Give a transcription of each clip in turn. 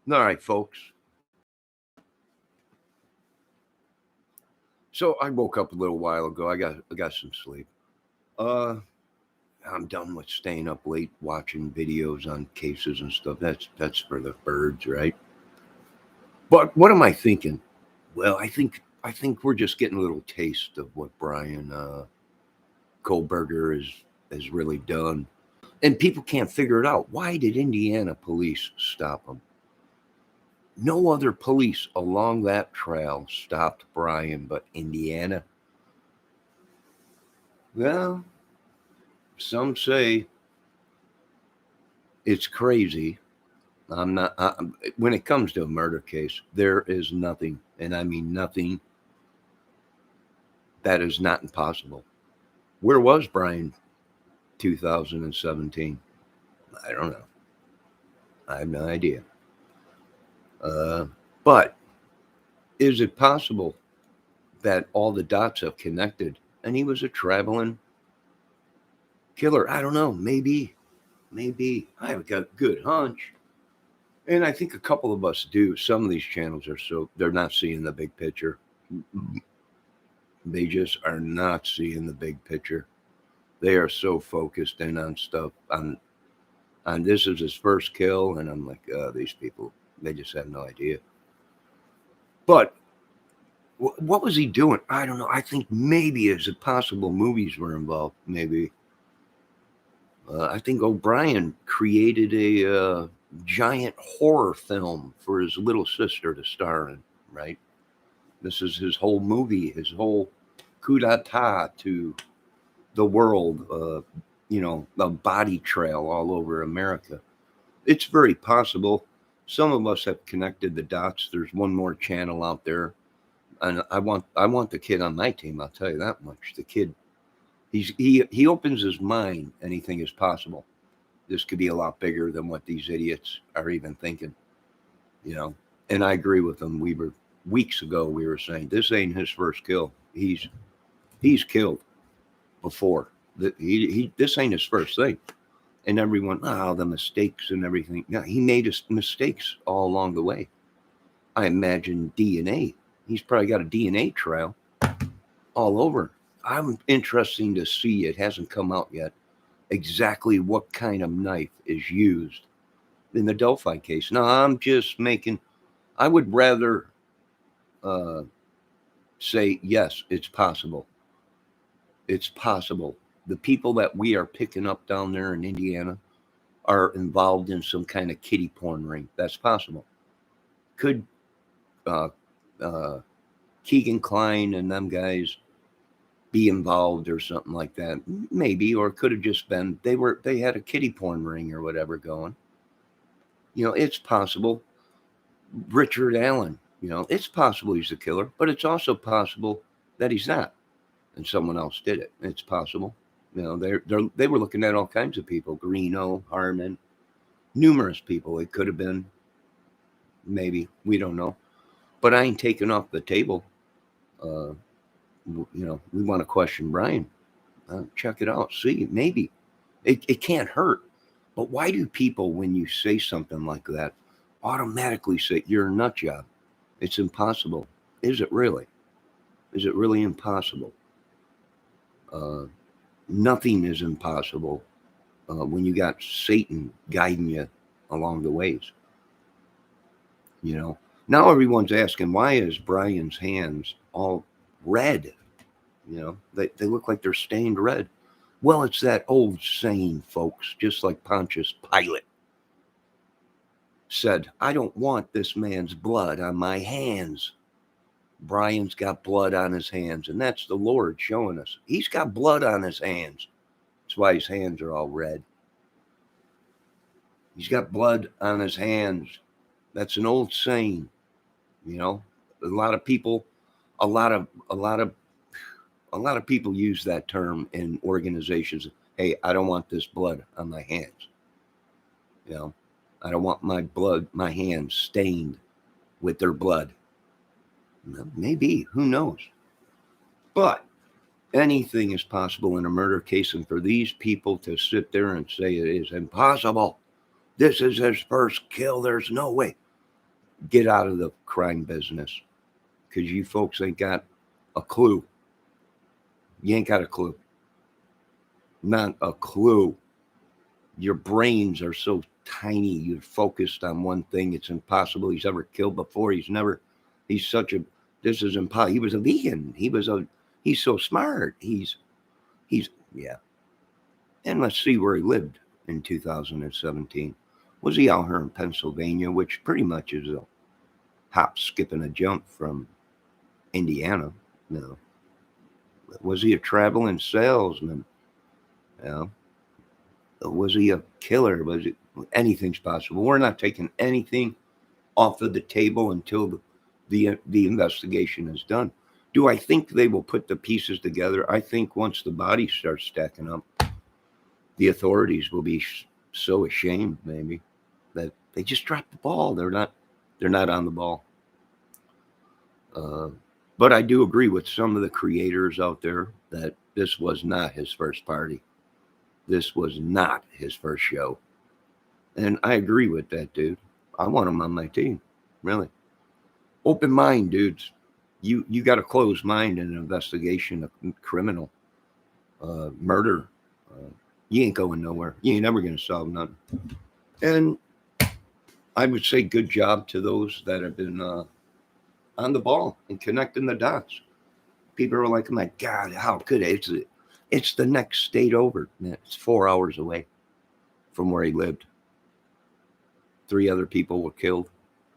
All right, folks. So I woke up a little while ago. I got some sleep. Uh, I'm done with staying up late watching videos on cases and stuff. That's for the birds, right? But what am I thinking? Well, I think we're just getting a little taste of what Brian kohberger has really done, and people can't figure it out. Why did Indiana police stop him? No other police along that trail stopped Brian, but Indiana. Well, some say it's crazy. I'm not. When it comes to a murder case, there is nothing, and I mean nothing, that is not impossible. Where was Brian 2017? I don't know. I have no idea. But is it possible that all the dots have connected and he was a traveling killer? I don't know. Maybe. I've got a good hunch. And I think a couple of us do. Some of these channels they're not seeing the big picture. They just are not seeing the big picture. They are so focused in on stuff. On this is his first kill. And I'm like, these people, they just have no idea. But what was he doing? I don't know. I think maybe is it possible movies were involved? Maybe. I think O'Brien created a giant horror film for his little sister to star in, right? This is his whole movie, his whole coup d'etat to the world, a body trail all over America. It's very possible. Some of us have connected the dots. There's one more channel out there. And I want the kid on my team, I'll tell you that much. The kid, he opens his mind, anything is possible. This could be a lot bigger than what these idiots are even thinking, And I agree with them. Weeks ago, we were saying this ain't his first kill. He's killed before. This ain't his first thing. And everyone, the mistakes and everything. No, he made mistakes all along the way. I imagine DNA. He's probably got a DNA trail all over. I'm interested to see, it hasn't come out yet, exactly what kind of knife is used in the Delphi case. Now, I would rather say, yes, it's possible. It's possible. The people that we are picking up down there in Indiana are involved in some kind of kiddie porn ring. That's possible. Could Keegan Klein and them guys be involved or something like that? Maybe, or it could have just been they had a kiddie porn ring or whatever going. It's possible. Richard Allen, it's possible he's the killer, but it's also possible that he's not, and someone else did it. It's possible. They were looking at all kinds of people: Greeno, Harmon, numerous people. It could have been. Maybe, we don't know, but I ain't taking off the table. We want to question Brian. Check it out. See, maybe it can't hurt. But why do people, when you say something like that, automatically say you're a nut job? It's impossible. Is it really? Is it really impossible? Nothing is impossible when you got Satan guiding you along the ways. Now everyone's asking, why is Brian's hands all red? They look like they're stained red. Well, it's that old saying, folks, just like Pontius Pilate said, I don't want this man's blood on my hands. Brian's got blood on his hands, and that's the Lord showing us. He's got blood on his hands. That's why his hands are all red. He's got blood on his hands. That's an old saying. A lot of people use that term in organizations. Hey, I don't want this blood on my hands. I don't want my hands stained with their blood. Well, maybe, who knows? But anything is possible in a murder case, and for these people to sit there and say it is impossible, this is his first kill, there's no way. get out of the crime business because you folks ain't got a clue. You ain't got a clue. Not a clue. Your brains are so tiny. You're focused on one thing. It's impossible. He's ever killed before. He's such a, this is impossible. He was a vegan. He's so smart. Yeah. And let's see where he lived in 2017. Was he out here in Pennsylvania, which pretty much is a hop, skip, and a jump from Indiana? No. Was he a traveling salesman? No. Was he a killer? Anything's possible? We're not taking anything off of the table until the investigation is done. Do I think they will put the pieces together? I think once the bodies start stacking up, the authorities will be so ashamed, maybe, that they just dropped the ball. They're not on the ball. But I do agree with some of the creators out there that this was not his first party. This was not his first show. And I agree with that, dude. I want him on my team. Really. Open mind, dudes. You got a closed mind in an investigation of criminal murder. You ain't going nowhere. You ain't never going to solve nothing. And I would say good job to those that have been on the ball and connecting the dots. People are like, oh my God, how could it? It's the next state over. It's 4 hours away from where he lived. 3 other people were killed.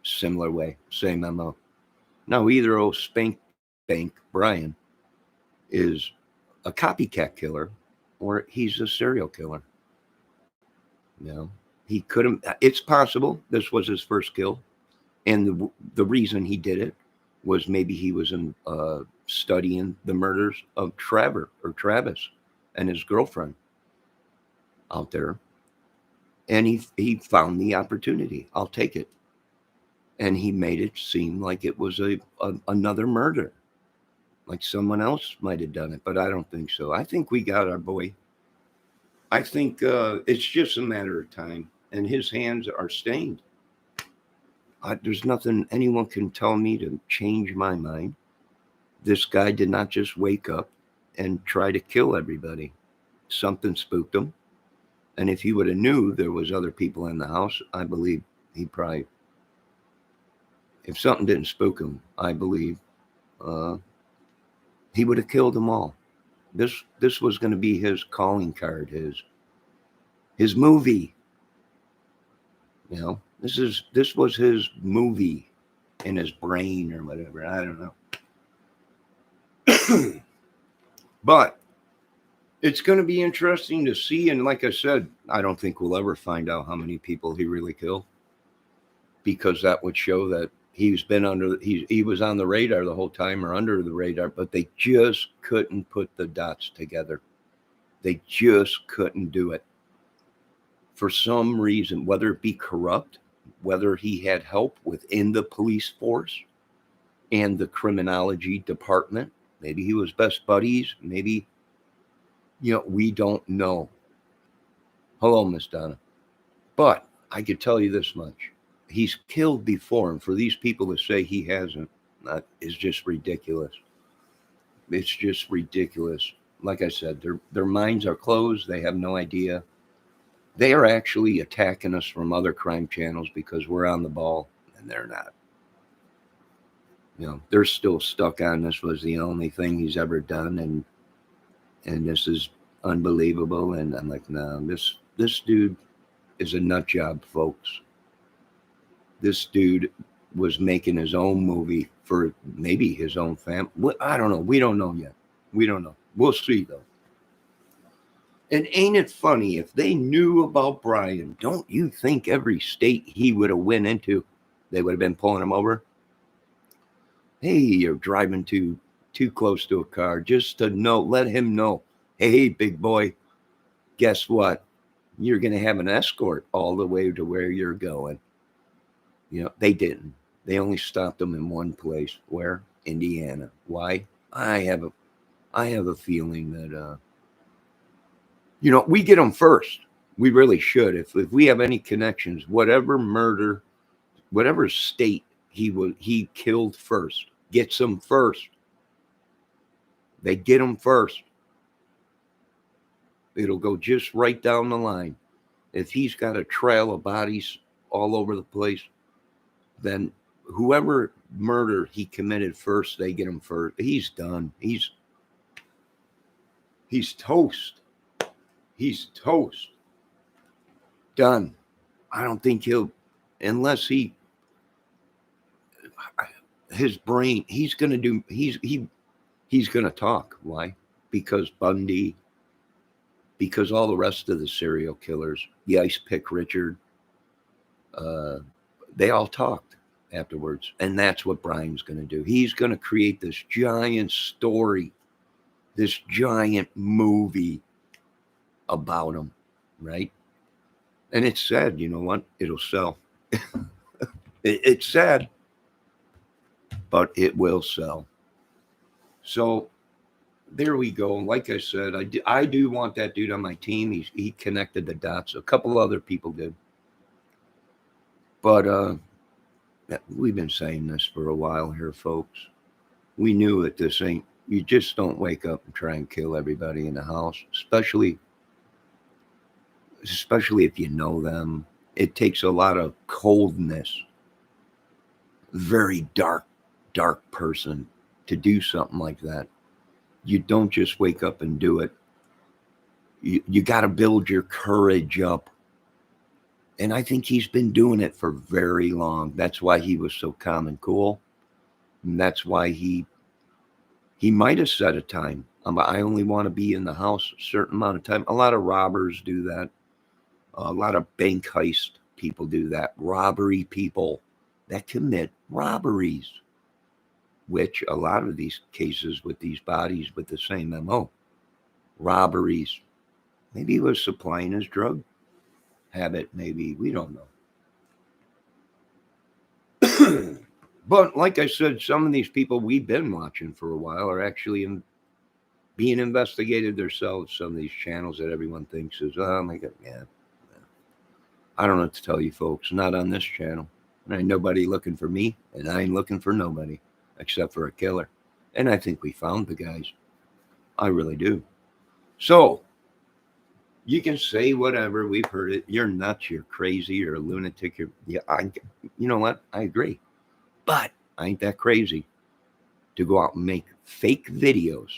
Similar way. Same MO. Now, either old Spank Bank Brian is a copycat killer or he's a serial killer. You know, he couldn't. It's possible this was his first kill. And the reason he did it was maybe he was studying the murders of Travis and his girlfriend out there. And he found the opportunity. I'll take it. And he made it seem like it was another murder. Like someone else might have done it, but I don't think so. I think we got our boy. I think it's just a matter of time. And his hands are stained. There's nothing anyone can tell me to change my mind. This guy did not just wake up and try to kill everybody. Something spooked him. And if he would have knew there was other people in the house, I believe he probably, if something didn't spook him, I believe he would have killed them all. This was going to be his calling card, his movie. You know, this was his movie in his brain or whatever. I don't know. But it's going to be interesting to see. And like I said, I don't think we'll ever find out how many people he really killed, because that would show that he was on the radar the whole time, or under the radar, but they just couldn't put the dots together. They just couldn't do it. For some reason, whether it be corrupt, whether he had help within the police force and the criminology department, maybe he was best buddies, maybe, we don't know. Hello, Miss Donna. But I could tell you this much. He's killed before, and for these people to say he hasn't, is just ridiculous. It's just ridiculous. Like I said, their minds are closed. They have no idea. They are actually attacking us from other crime channels because we're on the ball, and they're not. They're still stuck on this was the only thing he's ever done, and this is unbelievable. And I'm like, no, this dude is a nut job, folks. This dude was making his own movie for maybe his own family. I don't know. We don't know yet. We don't know. We'll see, though. And ain't it funny, if they knew about Brian, don't you think every state he would have went into, they would have been pulling him over? Hey, you're driving too close to a car, just to let him know, hey, big boy, guess what? You're going to have an escort all the way to where you're going. They didn't. They only stopped him in one place. Where? Indiana. Why? I have a feeling that we get them first. We really should. If we have any connections, whatever murder, whatever state He killed first. Gets them first. They get him first. It'll go just right down the line. If he's got a trail of bodies all over the place, then whoever murder he committed first, they get him first. He's done. He's toast. He's toast. Done. I don't think he'll, unless his brain, he's going to do, he's going to talk. Why? Because Bundy, because all the rest of the serial killers, the Ice Pick Richard, they all talked afterwards. And that's what Brian's going to do. He's going to create this giant story, this giant movie about him, right? And it's sad, you know what? It'll sell. It's sad, but it will sell. So there we go. Like I said, I do want that dude on my team. He connected the dots. A couple other people did. But we've been saying this for a while here, folks. We knew that this ain't, you just don't wake up and try and kill everybody in the house, especially if you know them. It takes a lot of coldness, very dark person to do something like that. You don't just wake up and do it. You got to build your courage up. And I think he's been doing it for very long. That's why he was so calm and cool. And that's why he might have set a time. I only want to be in the house a certain amount of time. A lot of robbers do that. A lot of bank heist people do that. Robbery people that commit robberies, which a lot of these cases with these bodies with the same MO, robberies. Maybe he was supplying his drug habit. Maybe, we don't know. But like I said, some of these people we've been watching for a while are actually being investigated themselves. Some of these channels that everyone thinks is, oh my God, yeah. I don't know what to tell you folks, not on this channel. There ain't nobody looking for me, and I ain't looking for nobody except for a killer. And I think we found the guys. I really do. So you can say whatever, we've heard it. You're nuts, you're crazy, you're a lunatic. You know what? I agree. But I ain't that crazy to go out and make fake videos,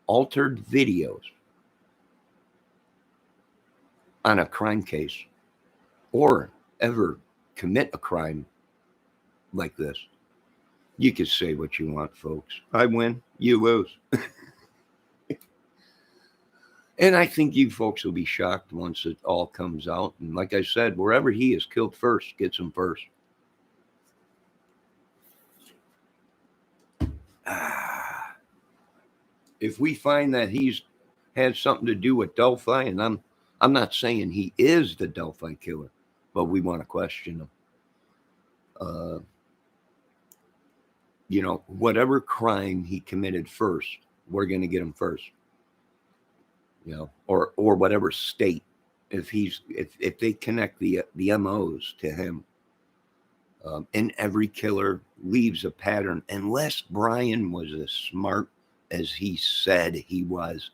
altered videos on a crime case, or ever commit a crime like this. You can say what you want, folks. I win, you lose. And I think you folks will be shocked once it all comes out. And like I said, wherever he is killed first, gets him first. If we find that he's had something to do with Delphi, and I'm not saying he is the Delphi killer, but we want to question him. Whatever crime he committed first, we're going to get him first. Or whatever state, if they connect the MOs to him, and every killer leaves a pattern, unless Brian was as smart as he said he was,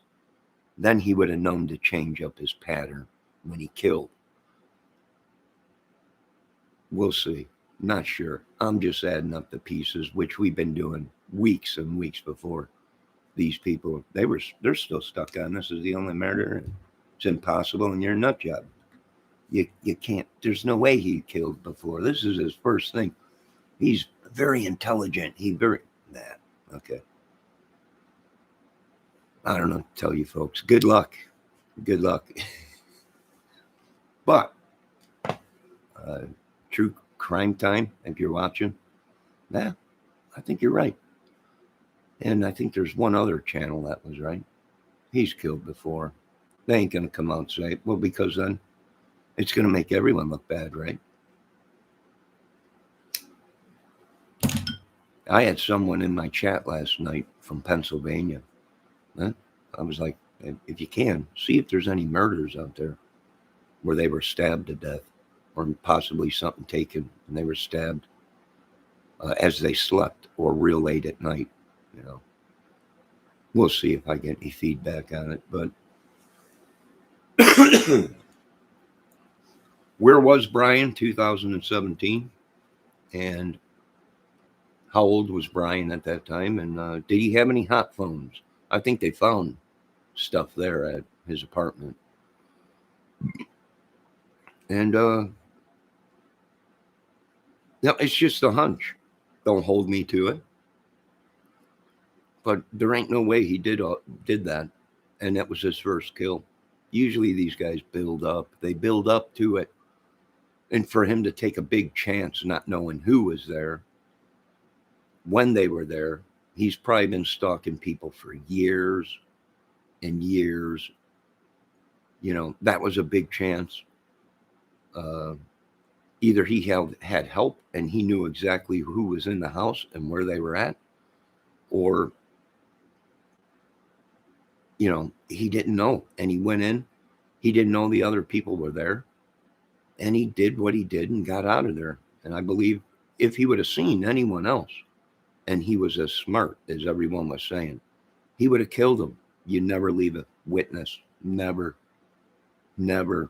then he would have known to change up his pattern when he killed. We'll see. Not sure. I'm just adding up the pieces, which we've been doing weeks and weeks before. These people, they're still stuck on this is the only murder. It's impossible, and you're a nut job. You can't. There's no way he killed before. This is his first thing. He's very intelligent. Okay. I don't know what to tell you folks. Good luck. Good luck. But true crime time, if you're watching, I think you're right. And I think there's one other channel that was right. He's killed before. They ain't going to come out and say, well, because then it's going to make everyone look bad, right? I had someone in my chat last night from Pennsylvania. I was like, if you can, see if there's any murders out there where they were stabbed to death or possibly something taken and they were stabbed. as they slept or real late at night. You know, we'll see if I get any feedback on it. But where was Brian 2017? And how old was Brian at that time? And did he have any hot phones? I think they found stuff there at his apartment. And no, it's just a hunch. Don't hold me to it. But there ain't no way he did that, and that was his first kill. Usually these guys build up. They build up to it. And for him to take a big chance not knowing who was there, when they were there, he's probably been stalking people for years and years. You know, that was a big chance. Either he had help and he knew exactly who was in the house and where they were at, or, you know, he didn't know and he went in. He didn't know the other people were there, and he did what he did and got out of there. And I believe if he would have seen anyone else and he was as smart as everyone was saying, he would have killed him. You never leave a witness. Never. Never.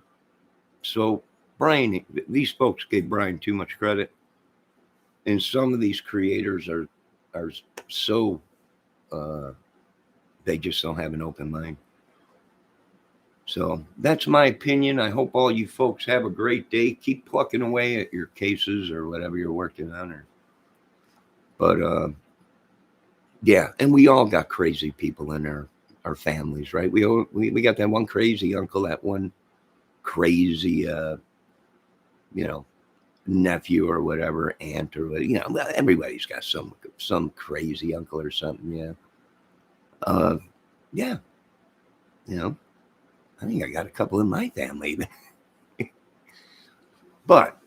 So Brian, these folks gave Brian too much credit. And some of these creators are so, they just don't have an open mind. So that's my opinion. I hope all you folks have a great day. Keep plucking away at your cases or whatever you're working on. But yeah, and we all got crazy people in our families, right? We got that one crazy uncle, that one crazy, you know, nephew or whatever, aunt or whatever. You know, everybody's got some crazy uncle or something. Yeah. Yeah. You know, I think I got a couple in my family. But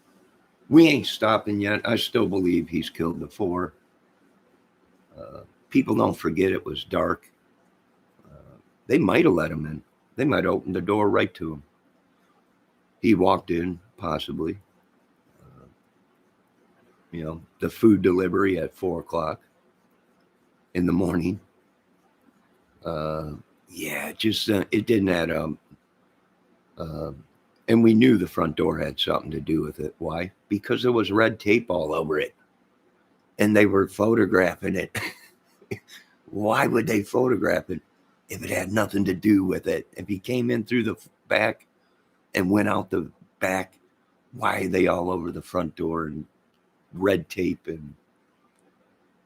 we ain't stopping yet. I still believe he's killed the 4. People don't forget it was dark. They might have let him in. They might have opened the door right to him. He walked in, possibly. You know, the food delivery at 4 o'clock in the morning. Yeah, just it didn't add up. And we knew the front door had something to do with it. Why? Because there was red tape all over it. And they were photographing it. Why would they photograph it if it had nothing to do with it? If he came in through the back and went out the back, why are they all over the front door and red tape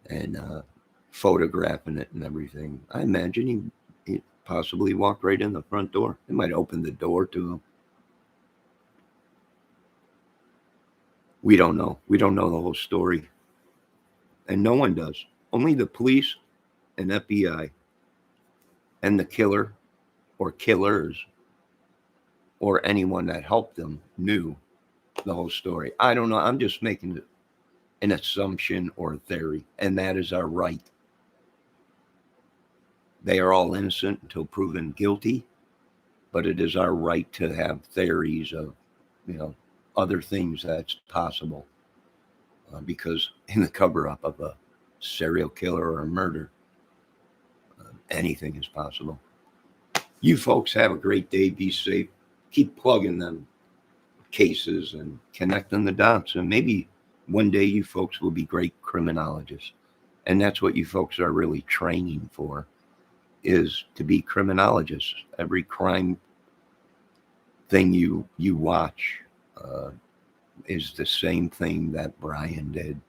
and photographing it and everything? I imagine he possibly walked right in the front door. They might open the door to him. We don't know. We don't know the whole story. And no one does. Only the police and FBI and the killer or killers or anyone that helped them knew the whole story. I don't know. I'm just making an assumption or a theory, and that is our right. They are all innocent until proven guilty, but it is our right to have theories of, you know, other things that's possible. Because in the cover-up of a serial killer or a murder, anything is possible. You folks have a great day. Be safe. Keep plugging them cases and connecting the dots. And maybe one day you folks will be great criminologists. And that's what you folks are really training for, is to be criminologists. Every crime thing you watch is the same thing that Brian did.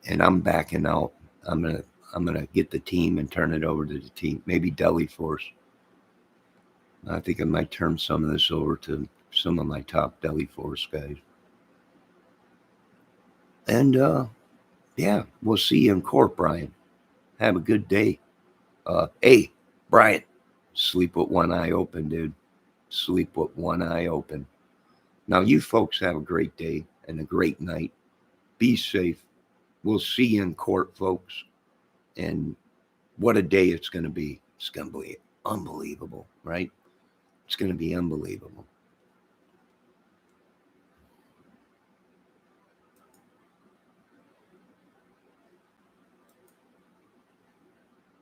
And I'm backing out. I'm gonna get the team and turn it over to the team. Maybe Deli Force. I think I might turn some of this over to some of my top Deli Force guys. And yeah, we'll see you in court, Brian. Have a good day. Hey, Brian, sleep with one eye open, dude. Sleep with one eye open. Now, you folks have a great day and a great night. Be safe. We'll see you in court, folks. And what a day it's going to be. It's going to be unbelievable, right? It's going to be unbelievable.